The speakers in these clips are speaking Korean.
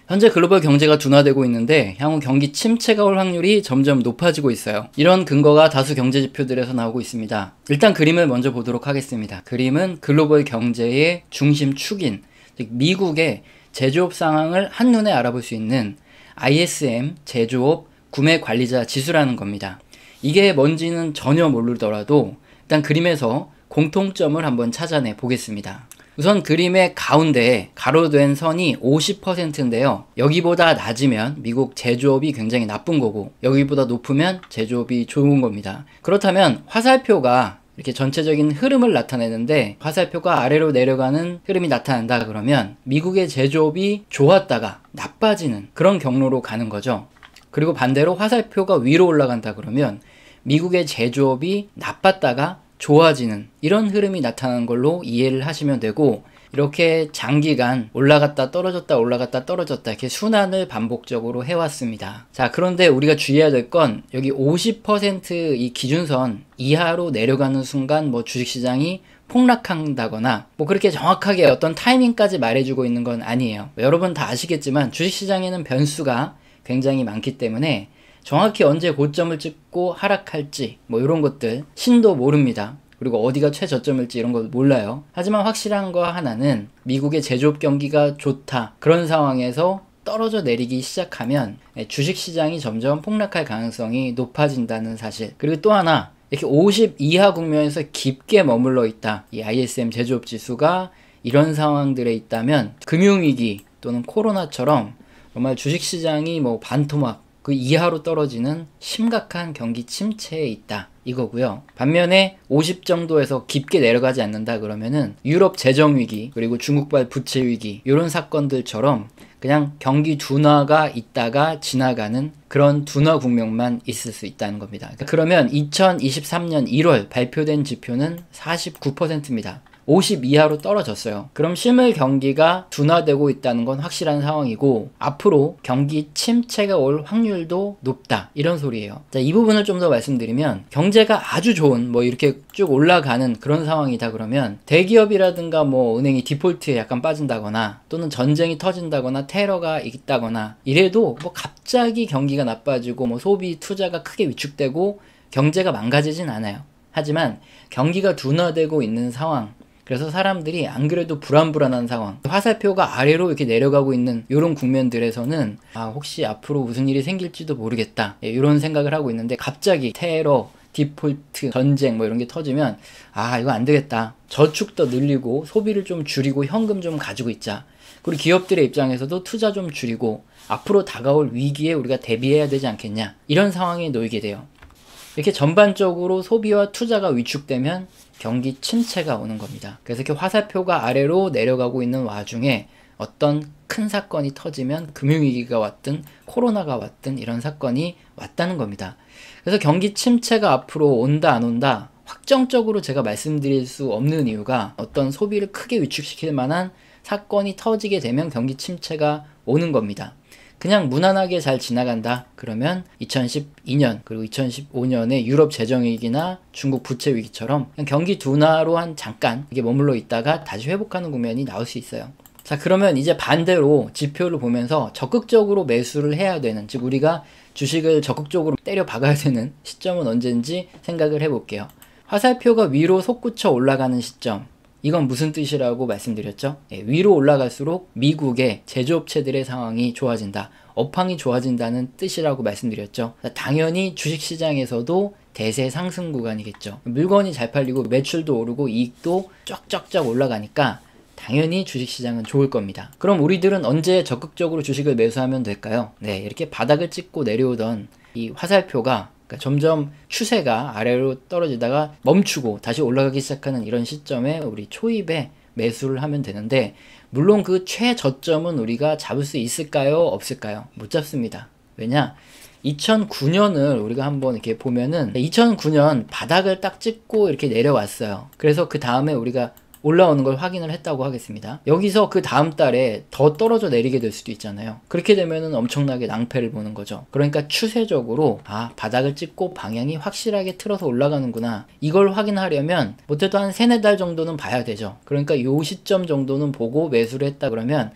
현재 글로벌 경제가 둔화되고 있는데 향후 경기 침체가 올 확률이 점점 높아지고 있어요. 이런 근거가 다수 경제 지표들에서 나오고 있습니다. 일단 그림을 먼저 보도록 하겠습니다. 그림은 글로벌 경제의 중심축인, 즉 미국의 제조업 상황을 한눈에 알아볼 수 있는 ISM 제조업 구매 관리자 지수라는 겁니다. 이게 뭔지는 전혀 모르더라도 일단 그림에서 공통점을 한번 찾아내 보겠습니다. 우선 그림의 가운데에 가로된 선이 50%인데요. 여기보다 낮으면 미국 제조업이 굉장히 나쁜 거고 여기보다 높으면 제조업이 좋은 겁니다. 그렇다면 화살표가 이렇게 전체적인 흐름을 나타내는데 화살표가 아래로 내려가는 흐름이 나타난다 그러면 미국의 제조업이 좋았다가 나빠지는 그런 경로로 가는 거죠. 그리고 반대로 화살표가 위로 올라간다 그러면 미국의 제조업이 나빴다가 좋아지는 이런 흐름이 나타나는 걸로 이해를 하시면 되고, 이렇게 장기간 올라갔다 떨어졌다 올라갔다 떨어졌다 이렇게 순환을 반복적으로 해왔습니다. 자, 그런데 우리가 주의해야 될 건 여기 50% 이 기준선 이하로 내려가는 순간 뭐 주식시장이 폭락한다거나 뭐 그렇게 정확하게 어떤 타이밍까지 말해주고 있는 건 아니에요. 여러분 다 아시겠지만 주식시장에는 변수가 굉장히 많기 때문에 정확히 언제 고점을 찍고 하락할지 뭐 이런 것들 신도 모릅니다. 그리고 어디가 최저점일지 이런 걸 몰라요. 하지만 확실한 거 하나는 미국의 제조업 경기가 좋다 그런 상황에서 떨어져 내리기 시작하면 주식시장이 점점 폭락할 가능성이 높아진다는 사실. 그리고 또 하나, 이렇게 50 이하 국면에서 깊게 머물러 있다, 이 ISM 제조업 지수가 이런 상황들에 있다면 금융위기 또는 코로나처럼 정말 주식시장이 뭐 반토막 그 이하로 떨어지는 심각한 경기 침체에 있다 이거고요. 반면에 50 정도에서 깊게 내려가지 않는다 그러면은 유럽 재정위기 그리고 중국발 부채위기 이런 사건들처럼 그냥 경기 둔화가 있다가 지나가는 그런 둔화 국면만 있을 수 있다는 겁니다. 그러면 2023년 1월 발표된 지표는 49%입니다. 50 이하로 떨어졌어요. 그럼 실물 경기가 둔화되고 있다는 건 확실한 상황이고 앞으로 경기 침체가 올 확률도 높다 이런 소리예요. 자, 이 부분을 좀 더 말씀드리면 경제가 아주 좋은 뭐 이렇게 쭉 올라가는 그런 상황이다 그러면 대기업이라든가 뭐 은행이 디폴트에 약간 빠진다거나 또는 전쟁이 터진다거나 테러가 있다거나 이래도 뭐 갑자기 경기가 나빠지고 뭐 소비 투자가 크게 위축되고 경제가 망가지진 않아요. 하지만 경기가 둔화되고 있는 상황, 그래서 사람들이 안 그래도 불안불안한 상황, 화살표가 아래로 이렇게 내려가고 있는 이런 국면들에서는 혹시 앞으로 무슨 일이 생길지도 모르겠다 이런 생각을 하고 있는데 갑자기 테러, 디폴트, 전쟁 뭐 이런 게 터지면 이거 안 되겠다, 저축도 늘리고 소비를 좀 줄이고 현금 좀 가지고 있자, 그리고 기업들의 입장에서도 투자 좀 줄이고 앞으로 다가올 위기에 우리가 대비해야 되지 않겠냐 이런 상황에 놓이게 돼요. 이렇게 전반적으로 소비와 투자가 위축되면 경기 침체가 오는 겁니다. 그래서 이렇게 화살표가 아래로 내려가고 있는 와중에 어떤 큰 사건이 터지면 금융위기가 왔든 코로나가 왔든 이런 사건이 왔다는 겁니다. 그래서 경기 침체가 앞으로 온다 안 온다 확정적으로 제가 말씀드릴 수 없는 이유가 어떤 소비를 크게 위축시킬 만한 사건이 터지게 되면 경기 침체가 오는 겁니다. 그냥 무난하게 잘 지나간다 그러면 2012년 그리고 2015년에 유럽 재정위기나 중국 부채위기처럼 그냥 경기 둔화로 한 잠깐 이게 머물러 있다가 다시 회복하는 국면이 나올 수 있어요. 자, 그러면 이제 반대로 지표를 보면서 적극적으로 매수를 해야 되는, 즉 우리가 주식을 적극적으로 때려 박아야 되는 시점은 언제인지 생각을 해볼게요. 화살표가 위로 솟구쳐 올라가는 시점, 이건 무슨 뜻이라고 말씀드렸죠? 위로 올라갈수록 미국의 제조업체들의 상황이 좋아진다, 업황이 좋아진다는 뜻이라고 말씀드렸죠. 당연히 주식시장에서도 대세 상승 구간이겠죠. 물건이 잘 팔리고 매출도 오르고 이익도 쫙쫙쫙 올라가니까 당연히 주식시장은 좋을 겁니다. 그럼 우리들은 언제 적극적으로 주식을 매수하면 될까요? 네, 이렇게 바닥을 찍고 내려오던 이 화살표가 점점 추세가 아래로 떨어지다가 멈추고 다시 올라가기 시작하는 이런 시점에 우리 초입에 매수를 하면 되는데, 물론 그 최저점은 우리가 잡을 수 있을까요? 없을까요? 못 잡습니다. 왜냐? 2009년을 우리가 한번 이렇게 보면은 2009년 바닥을 딱 찍고 이렇게 내려왔어요. 그래서 그 다음에 우리가 올라오는 걸 확인을 했다고 하겠습니다. 여기서 그 다음 달에 더 떨어져 내리게 될 수도 있잖아요. 그렇게 되면은 엄청나게 낭패를 보는 거죠. 그러니까 추세적으로 바닥을 찍고 방향이 확실하게 틀어서 올라가는구나, 이걸 확인하려면 못해도 한 3-4달 정도는 봐야 되죠. 그러니까 요 시점 정도는 보고 매수를 했다 그러면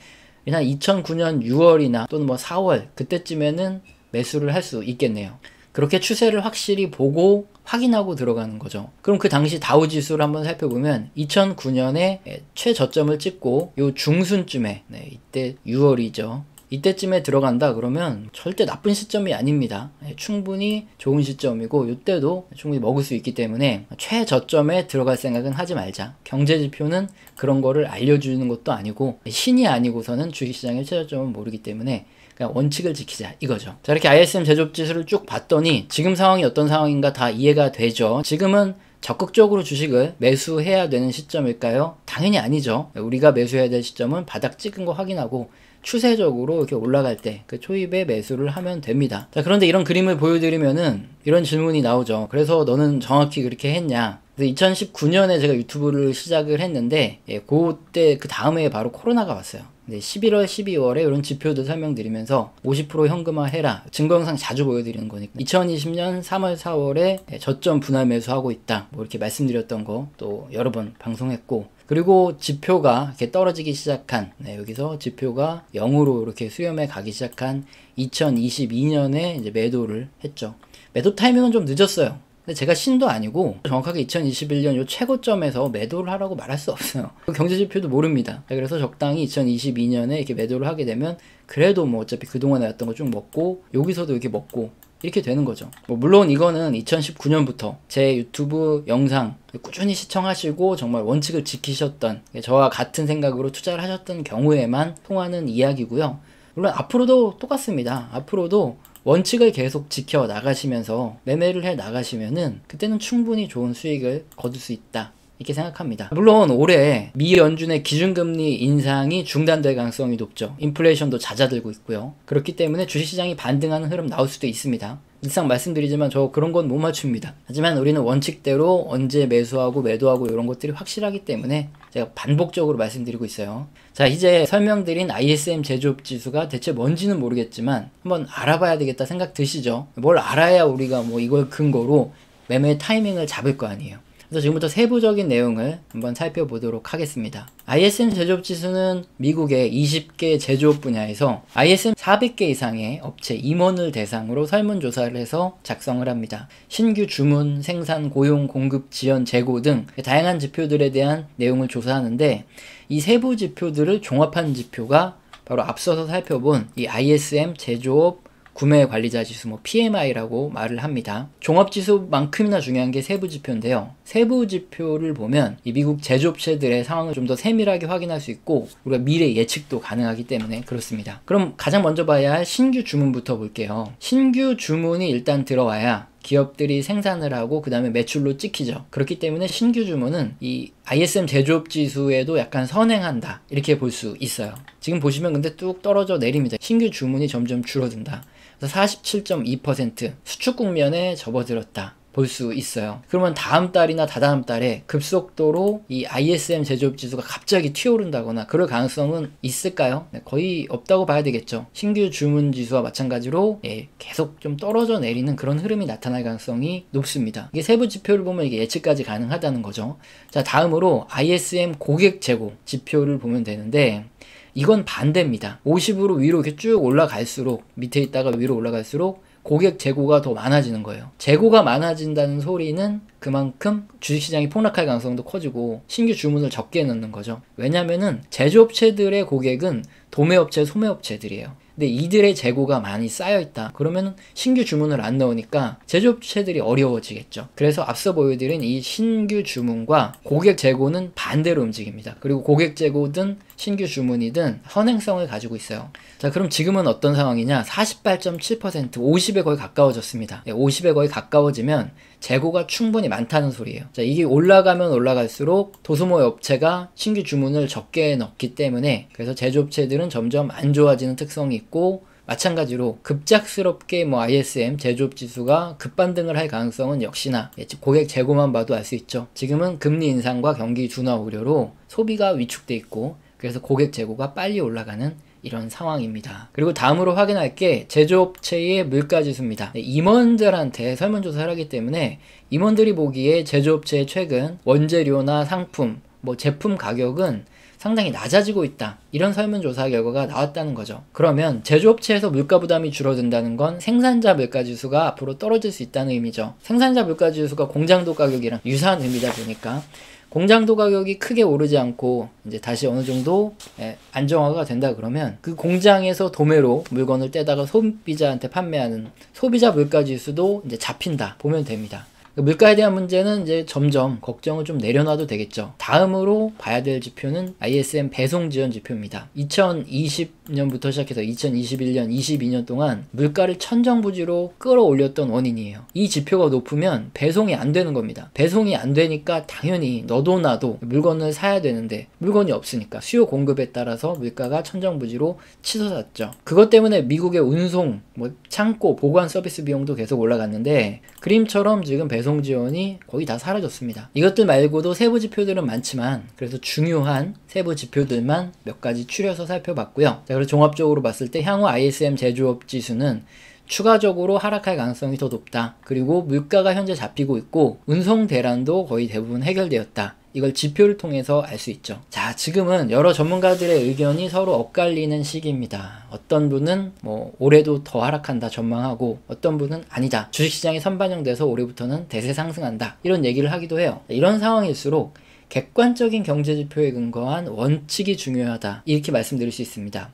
한 2009년 6월이나 또는 뭐 4월 그때쯤에는 매수를 할 수 있겠네요. 그렇게 추세를 확실히 보고 확인하고 들어가는 거죠. 그럼 그 당시 다우지수를 한번 살펴보면 2009년에 최저점을 찍고 요 중순쯤에 이때 6월이죠. 이때쯤에 들어간다 그러면 절대 나쁜 시점이 아닙니다. 충분히 좋은 시점이고 이때도 충분히 먹을 수 있기 때문에 최저점에 들어갈 생각은 하지 말자. 경제지표는 그런 거를 알려주는 것도 아니고 신이 아니고서는 주식시장의 최저점은 모르기 때문에 그냥 원칙을 지키자 이거죠. 자, 이렇게 ISM 제조업지수를 쭉 봤더니 지금 상황이 어떤 상황인가 다 이해가 되죠. 지금은 적극적으로 주식을 매수해야 되는 시점일까요? 당연히 아니죠. 우리가 매수해야 될 시점은 바닥 찍은 거 확인하고 추세적으로 이렇게 올라갈 때 그 초입에 매수를 하면 됩니다. 자, 그런데 이런 그림을 보여드리면은 이런 질문이 나오죠. 그래서 너는 정확히 그렇게 했냐? 2019년에 제가 유튜브를 시작을 했는데 그때 그 다음에 바로 코로나가 왔어요. 11월, 12월에 이런 지표도 설명드리면서 50% 현금화 해라. 증거 영상 자주 보여드리는 거니까. 2020년 3월, 4월에 저점 분할 매수하고 있다. 뭐 이렇게 말씀드렸던 거 또 여러 번 방송했고. 그리고 지표가 이렇게 떨어지기 시작한, 여기서 지표가 0으로 이렇게 수렴해 가기 시작한 2022년에 이제 매도를 했죠. 매도 타이밍은 좀 늦었어요. 근데 제가 신도 아니고 정확하게 2021년 요 최고점에서 매도를 하라고 말할 수 없어요. 경제지표도 모릅니다. 그래서 적당히 2022년에 이렇게 매도를 하게 되면 그래도 뭐 어차피 그동안에 왔던 거 쭉 먹고 여기서도 이렇게 먹고 이렇게 되는 거죠. 물론 이거는 2019년부터 제 유튜브 영상 꾸준히 시청하시고 정말 원칙을 지키셨던 저와 같은 생각으로 투자를 하셨던 경우에만 통하는 이야기고요. 물론 앞으로도 똑같습니다. 앞으로도 원칙을 계속 지켜 나가시면서 매매를 해 나가시면은 그때는 충분히 좋은 수익을 거둘 수 있다. 이렇게 생각합니다. 물론 올해 미 연준의 기준금리 인상이 중단될 가능성이 높죠. 인플레이션도 잦아들고 있고요. 그렇기 때문에 주식시장이 반등하는 흐름 나올 수도 있습니다. 일상 말씀드리지만 저 그런 건 못 맞춥니다. 하지만 우리는 원칙대로 언제 매수하고 매도하고 이런 것들이 확실하기 때문에 제가 반복적으로 말씀드리고 있어요. 자, 이제 설명드린 ISM 제조업 지수가 대체 뭔지는 모르겠지만 한번 알아봐야 되겠다 생각 드시죠? 뭘 알아야 우리가 뭐 이걸 근거로 매매 타이밍을 잡을 거 아니에요. 그래서 지금부터 세부적인 내용을 한번 살펴보도록 하겠습니다. ISM 제조업 지수는 미국의 20개 제조업 분야에서 ISM 400개 이상의 업체 임원을 대상으로 설문조사를 해서 작성을 합니다. 신규 주문, 생산, 고용, 공급, 지연, 재고 등 다양한 지표들에 대한 내용을 조사하는데 이 세부 지표들을 종합한 지표가 바로 앞서서 살펴본 이 ISM 제조업 구매 관리자 지수, 뭐 PMI라고 말을 합니다. 종합지수만큼이나 중요한 게 세부지표인데요. 세부지표를 보면 이 미국 제조업체들의 상황을 좀 더 세밀하게 확인할 수 있고 우리가 미래 예측도 가능하기 때문에 그렇습니다. 그럼 가장 먼저 봐야 할 신규 주문부터 볼게요. 신규 주문이 일단 들어와야 기업들이 생산을 하고 그 다음에 매출로 찍히죠. 그렇기 때문에 신규 주문은 이 ISM 제조업 지수에도 약간 선행한다 이렇게 볼 수 있어요. 지금 보시면 근데 뚝 떨어져 내립니다. 신규 주문이 점점 줄어든다. 그래서 47.2% 수축 국면에 접어들었다 볼 수 있어요. 그러면 다음 달이나 다다음 달에 급속도로 이 ISM 제조업 지수가 갑자기 튀어오른다거나 그럴 가능성은 있을까요? 거의 없다고 봐야 되겠죠. 신규 주문 지수와 마찬가지로 계속 좀 떨어져 내리는 그런 흐름이 나타날 가능성이 높습니다. 이게 세부 지표를 보면 이게 예측까지 가능하다는 거죠. 자, 다음으로 ISM 고객 재고 지표를 보면 되는데 이건 반대입니다. 50으로 위로 이렇게 쭉 올라갈수록 밑에 있다가 위로 올라갈수록 고객 재고가 더 많아지는 거예요. 재고가 많아진다는 소리는 그만큼 주식시장이 폭락할 가능성도 커지고 신규 주문을 적게 넣는 거죠. 왜냐면은 제조업체들의 고객은 도매업체, 소매업체들이에요. 근데 이들의 재고가 많이 쌓여있다. 그러면 신규 주문을 안 넣으니까 제조업체들이 어려워지겠죠. 그래서 앞서 보여드린 이 신규 주문과 고객 재고는 반대로 움직입니다. 그리고 고객 재고든 신규 주문이든 선행성을 가지고 있어요. 자, 그럼 지금은 어떤 상황이냐? 48.7%, 50에 거의 가까워졌습니다. 50에 거의 가까워지면 재고가 충분히 많다는 소리예요. 자, 이게 올라가면 올라갈수록 도소모 업체가 신규 주문을 적게 넣기 때문에 그래서 제조업체들은 점점 안 좋아지는 특성이 있고 마찬가지로 급작스럽게 뭐 ISM 제조업 지수가 급반등을 할 가능성은 역시나 고객 재고만 봐도 알 수 있죠. 지금은 금리 인상과 경기 둔화 우려로 소비가 위축돼 있고 그래서 고객 재고가 빨리 올라가는 이런 상황입니다. 그리고 다음으로 확인할 게 제조업체의 물가지수입니다. 임원들한테 설문조사를 하기 때문에 임원들이 보기에 제조업체의 최근 원재료나 상품, 뭐 제품 가격은 상당히 낮아지고 있다. 이런 설문조사 결과가 나왔다는 거죠. 그러면 제조업체에서 물가 부담이 줄어든다는 건 생산자 물가지수가 앞으로 떨어질 수 있다는 의미죠. 생산자 물가지수가 공장도 가격이랑 유사한 의미다 보니까 공장도 가격이 크게 오르지 않고 이제 다시 어느 정도 안정화가 된다 그러면 그 공장에서 도매로 물건을 떼다가 소비자한테 판매하는 소비자 물가지수도 이제 잡힌다 보면 됩니다. 물가에 대한 문제는 이제 점점 걱정을 좀 내려놔도 되겠죠. 다음으로 봐야 될 지표는 ISM 배송 지원 지표입니다. 2020년부터 시작해서 2021년, 22년 동안 물가를 천정부지로 끌어올렸던 원인이에요. 이 지표가 높으면 배송이 안 되는 겁니다. 배송이 안 되니까 당연히 너도 나도 물건을 사야 되는데 물건이 없으니까 수요 공급에 따라서 물가가 천정부지로 치솟았죠. 그것 때문에 미국의 운송, 창고, 보관 서비스 비용도 계속 올라갔는데 그림처럼 지금 배송 지원이 거의 다 사라졌습니다. 이것들 말고도 세부 지표들은 많지만 그래서 중요한 세부 지표들만 몇 가지 추려서 살펴봤고요. 자, 그래서 종합적으로 봤을 때 향후 ISM 제조업 지수는 추가적으로 하락할 가능성이 더 높다. 그리고 물가가 현재 잡히고 있고 운송 대란도 거의 대부분 해결되었다. 이걸 지표를 통해서 알 수 있죠. 자, 지금은 여러 전문가들의 의견이 서로 엇갈리는 시기입니다. 어떤 분은 올해도 더 하락한다 전망하고 어떤 분은 아니다. 주식시장이 선반영돼서 올해부터는 대세 상승한다. 이런 얘기를 하기도 해요. 이런 상황일수록 객관적인 경제지표에 근거한 원칙이 중요하다. 이렇게 말씀드릴 수 있습니다.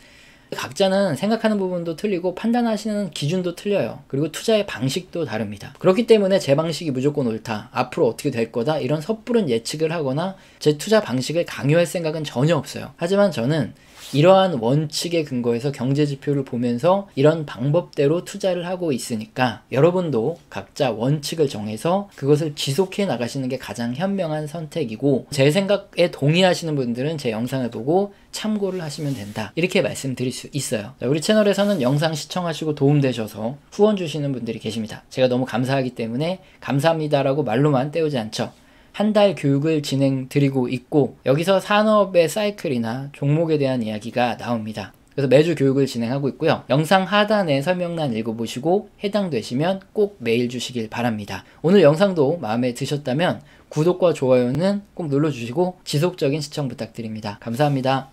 각자는 생각하는 부분도 틀리고 판단하시는 기준도 틀려요. 그리고 투자의 방식도 다릅니다. 그렇기 때문에 제 방식이 무조건 옳다, 앞으로 어떻게 될 거다, 이런 섣부른 예측을 하거나 제 투자 방식을 강요할 생각은 전혀 없어요. 하지만 저는 이러한 원칙에 근거해서 경제지표를 보면서 이런 방법대로 투자를 하고 있으니까 여러분도 각자 원칙을 정해서 그것을 지속해 나가시는 게 가장 현명한 선택이고, 제 생각에 동의하시는 분들은 제 영상을 보고 참고를 하시면 된다, 이렇게 말씀드릴 수 있어요. 우리 채널에서는 영상 시청하시고 도움되셔서 후원 주시는 분들이 계십니다. 제가 너무 감사하기 때문에 감사합니다라고 말로만 때우지 않죠. 한 달 교육을 진행드리고 있고 여기서 산업의 사이클이나 종목에 대한 이야기가 나옵니다. 그래서 매주 교육을 진행하고 있고요. 영상 하단에 설명란 읽어보시고 해당되시면 꼭 메일 주시길 바랍니다. 오늘 영상도 마음에 드셨다면 구독과 좋아요는 꼭 눌러주시고 지속적인 시청 부탁드립니다. 감사합니다.